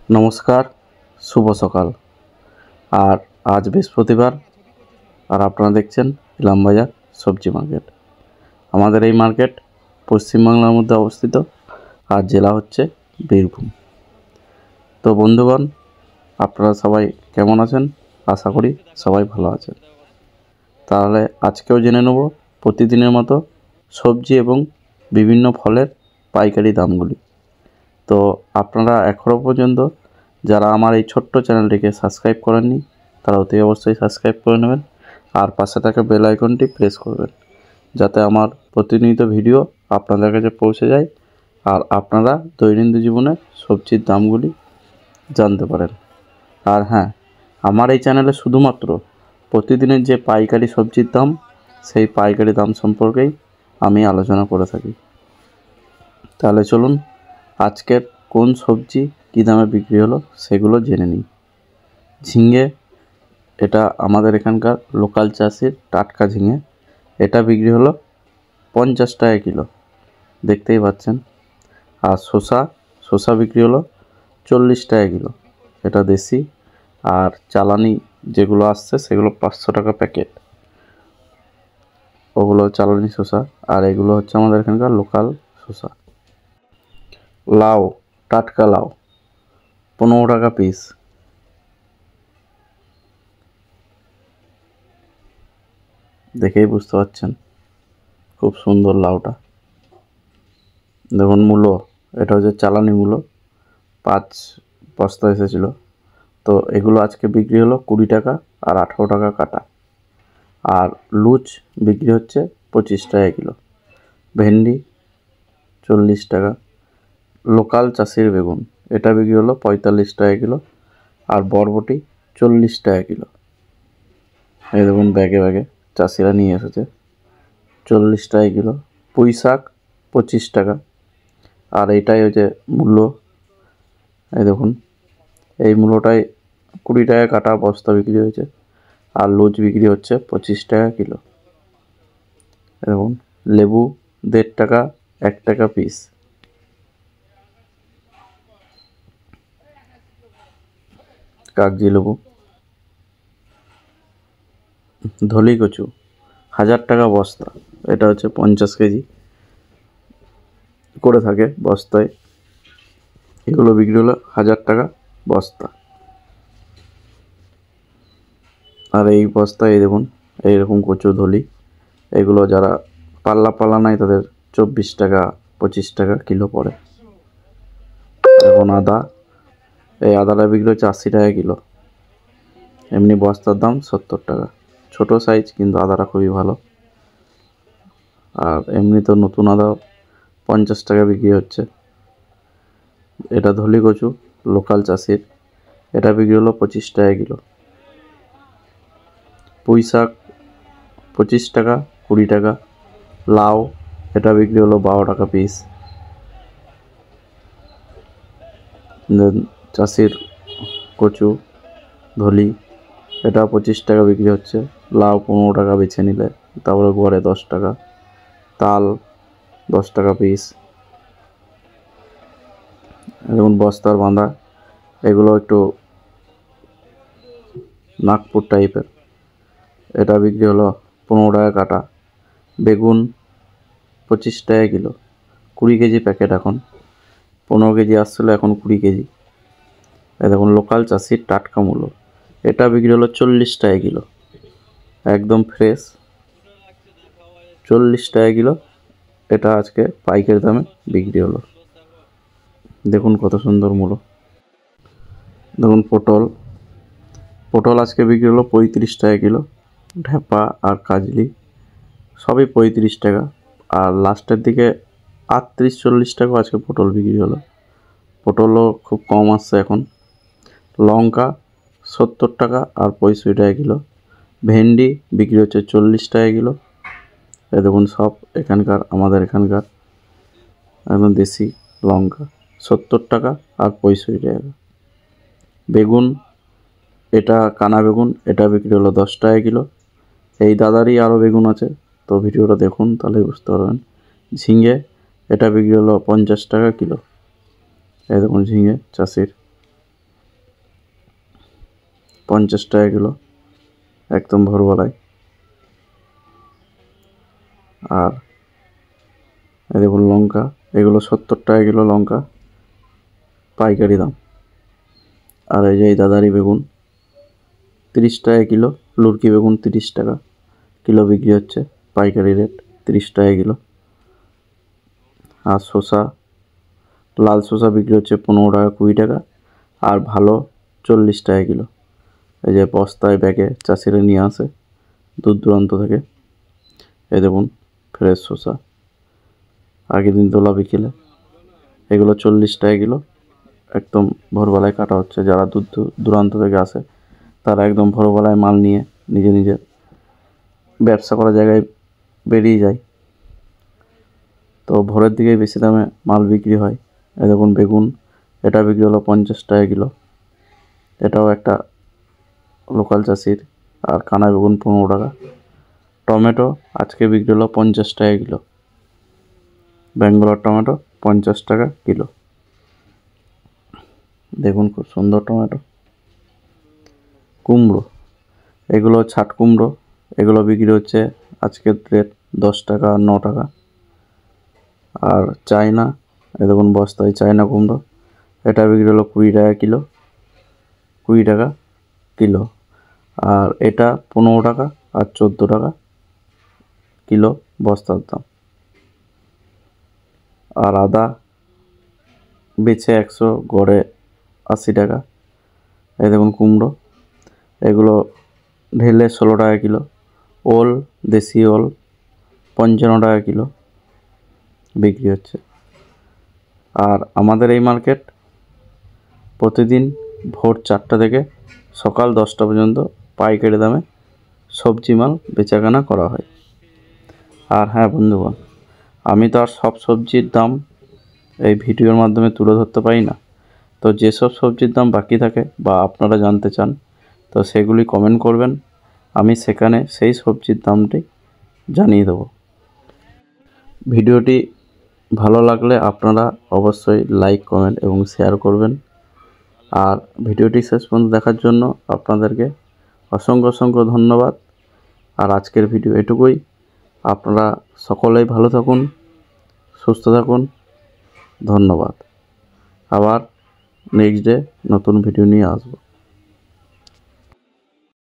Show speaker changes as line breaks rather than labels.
নমস্কার, শুভ সকাল। আর আজ বৃহস্পতিবার, আর আপনারা দেখছেন ইলামবাজার সবজি মার্কেট। আমাদের এই মার্কেট পশ্চিমবাংলার মধ্যে অবস্থিত, আর জেলা হচ্ছে বীরভূম। তো বন্ধুগণ, আপনারা সবাই কেমন আছেন? আশা করি সবাই ভালো আছেন। তাহলে আজকেও জেনে নেব প্রতিদিনের মতো সবজি এবং বিভিন্ন ফলের পাইকারি দামগুলি। তো আপনারা এখনও পর্যন্ত যারা আমার এই ছোট্ট চ্যানেলটিকে সাবস্ক্রাইব করেননি, তারা অতি অবশ্যই সাবস্ক্রাইব করে নেবেন, আর পাশে থাকা বেল আইকনটি প্রেস করবেন, যাতে আমার প্রতিনিয়ত ভিডিও আপনাদের কাছে পৌঁছে যায় আর আপনারা দৈনন্দিন জীবনে সবজির দামগুলি জানতে পারেন। আর হ্যাঁ, আমার এই চ্যানেলে শুধুমাত্র প্রতিদিনের যে পাইকারি সবজির দাম, সেই পাইকারি দাম সম্পর্কেই আমি আলোচনা করে থাকি। তাহলে চলুন আজকের কোন সবজি কী দামে বিক্রি হলো সেগুলো জেনে নিই। ঝিঙে, এটা আমাদের এখানকার লোকাল চাষির টাটকা ঝিঙে, এটা বিক্রি হলো 50 টাকা কিলো, দেখতেই পাচ্ছেন। আর শসা বিক্রি হলো 40 টাকা কিলো, এটা দেশি। আর চালানি যেগুলো আসছে সেগুলো 500 টাকা প্যাকেট, ওগুলো চালানি শসা। আর এগুলো হচ্ছে আমাদের এখানকার লোকাল শসা। লাউ, টাটকা লাউ 15 টাকা পিস। দেখেই বুঝতে পারছেন খুব সুন্দর লাউটা। দেখুন মূলো, এটা হচ্ছে চালানি মূলো, 5 বস্তা এসেছিলো। তো এগুলো আজকে বিক্রি হলো 20 টাকা আর 18 টাকা কাটা। আর লুচ বিক্রি হচ্ছে 25 টাকা কিলো। ভেন্ডি 40 টাকা। লোকাল চাষির বেগুন, এটা বিক্রি হলো 45 টাকা কিলো। আর বরবটি 40 টাকা কিলো। এই দেখুন ব্যাগে ব্যাগে চাষিরা নিয়ে এসেছে, 40 টাকা কিলো। পুঁই শাক 25 টাকা। আর এইটাই হচ্ছে মূলো, এই দেখুন এই মূলোটাই 20 টাকা কাটা বস্তা বিক্রি হয়েছে। আর লুচ বিক্রি হচ্ছে 25 টাকা কিলো। দেখুন লেবু 1.5 টাকা, 1 টাকা পিস। কাগজি লেবু। ধলি কচু 1000 টাকা বস্তা, এটা হচ্ছে 50 কেজি করে থাকে বস্তায়। এগুলো বিক্রি হলো 1000 টাকা বস্তা। আর এই বস্তায় এই দেখুন এইরকম কচু ধলি, এগুলো যারা পাল্লা নাই তাদের 24 টাকা 25 টাকা কিলো পড়ে। এখন আদা, এই আদাটা বিক্রি হচ্ছে 80 টাকা কিলো। এমনি বস্তার দাম 70 টাকা। ছোট সাইজ, কিন্তু আদাটা খুবই ভালো। আর এমনি তো নতুন আদা 50 টাকা বিক্রি হচ্ছে। এটা ধলি কচু লোকাল চাষির, এটা বিক্রি হলো 25 টাকা কিলো। পুঁই শাক 25 টাকা 20 টাকা। লাউ, এটা বিক্রি হলো 12 টাকা পিস। চাষির কচু ধলি, এটা 25 টাকা বিক্রি হচ্ছে। লাউ 15 টাকা বেছে নিলে, তারপরে গড়ে 10 টাকা। তাল 10 টাকা পিস। যেমন বস্তার বাঁধা, এগুলো একটু নাগপুর টাইপের, এটা বিক্রি হলো 15 টাকা কাটা। বেগুন 25 টাকা কিলো, 20 কেজি প্যাকেট। এখন 15 কেজি আসছিলো, এখন 20 কেজি। এই দেখুন লোকাল চাষির টাটকা মূলো, এটা বিক্রি হলো 40 টাকা কিলো, একদম ফ্রেশ। 40 টাকা কিলো, এটা আজকে পাইকারি দামে বিক্রি হলো। দেখুন কত সুন্দর মূলো। দেখুন পটল আজকে বিক্রি হলো 35 টাকা কিলো। ঢ্যাপা আর কাজলি সবই 35 টাকা। আর লাস্টের দিকে 38-40 টাকা আজকে পটল বিক্রি হলো। পটলও খুব কম আসছে এখন। লঙ্কা 70 টাকা আর 65 টাকা কিলো। ভেন্ডি বিক্রি হচ্ছে 40 টাকা কিলো। এই দেখুন সব এখানকার, আমাদের এখানকার একদম দেশি লঙ্কা 70 টাকা আর 65 টাকা। বেগুন, এটা কানা বেগুন, এটা বিক্রি হলো 10 টাকা কিলো। এই দাদারই আরও বেগুন আছে, তো ভিডিওটা দেখুন তাহলে বুঝতে পারবেন। ঝিঙে, এটা বিক্রি হলো 50 টাকা কিলো। এই দেখুন ঝিঙে চাষির। 50 টাকা কিলো একদম ভোরবেলায়। আর এই দেখুন লঙ্কা, এগুলো 70 টাকা কিলো লঙ্কা পাইকারি দাম। আর এই যে এই দাদারি বেগুন 30 টাকা কিলো, লুরকি বেগুন 30 টাকা কিলো বিক্রি হচ্ছে, পাইকারি রেট 30 টাকা কিলো। আর শসা, লাল শসা বিক্রি হচ্ছে 15 টাকা 20 টাকা, আর ভালো 40 টাকা কিলো। এই যে বস্তায় ব্যাগে চাষিরা নিয়ে আসে দূর দূরান্ত থেকে। এই দেখুন ফ্রেশ শসা, আগের দিন তোলা বিকেলে, এগুলো 40 টাকা কিলো, একদম ভোরবেলায় কাটা হচ্ছে। যারা দূর দূরান্ত থেকে আসে তারা একদম ভোরবেলায় মাল নিয়ে নিজের ব্যবসা করার জায়গায় বেরিয়ে যায়, তো ভোরের দিকেই বেশি দামে মাল বিক্রি হয়। এই দেখুন বেগুন, এটা বিক্রি হলো 50 টাকা কিলো, এটাও একটা লোকাল চাষির। আর কানা বেগুন 15 টাকা। টমেটো আজকে বিক্রি হলো 50 টাকা কিলো, ব্যাঙ্গালোর টমেটো 50 টাকা কিলো। দেখুন খুব সুন্দর টমেটো। কুমড়ো, এগুলো ছাট কুমড়ো, এগুলো বিক্রি হচ্ছে আজকের রেট 10 টাকা 9 টাকা। আর চায়না, এই দেখুন বস্তায় চায়না কুমড়ো, এটা বিক্রি হলো 20 টাকা কিলো, 20 টাকা কিলো। আর এটা 15 টাকা আর 14 টাকা কিলো বস্তার দাম। আর আদা বেচে 100, গড়ে 80 টাকা। এই দেখুন কুমড়ো, এগুলো ঢেলে 16 টাকা কিলো। ওল, দেশি ওল 55 টাকা কিলো বিক্রি হচ্ছে। আর আমাদের এই মার্কেট প্রতিদিন ভোর 4টা থেকে সকাল 10টা পর্যন্ত পাইকারি দামে সবজি মাল বেচাকেনা করা হয়। আর হ্যাঁ বন্ধুগণ, আমি তো আর সব সবজির দাম এই ভিডিওর মাধ্যমে তুলে ধরতে পারি না, তো যেসব সবজির দাম বাকি থাকে বা আপনারা জানতে চান তো সেগুলি কমেন্ট করবেন, আমি সেখানে সেই সবজির দামটি জানিয়ে দেব। ভিডিওটি ভালো লাগলে আপনারা অবশ্যই লাইক, কমেন্ট এবং শেয়ার করবেন। আর ভিডিওটি শেষ পর্যন্ত দেখার জন্য আপনাদেরকে অসংখ্য ধন্যবাদ। আর আজকের ভিডিও এটুকুই। আপনারা সকলেই ভালো থাকুন, সুস্থ থাকুন। ধন্যবাদ। আবার নেক্সট ডে নতুন ভিডিও নিয়ে আসবো।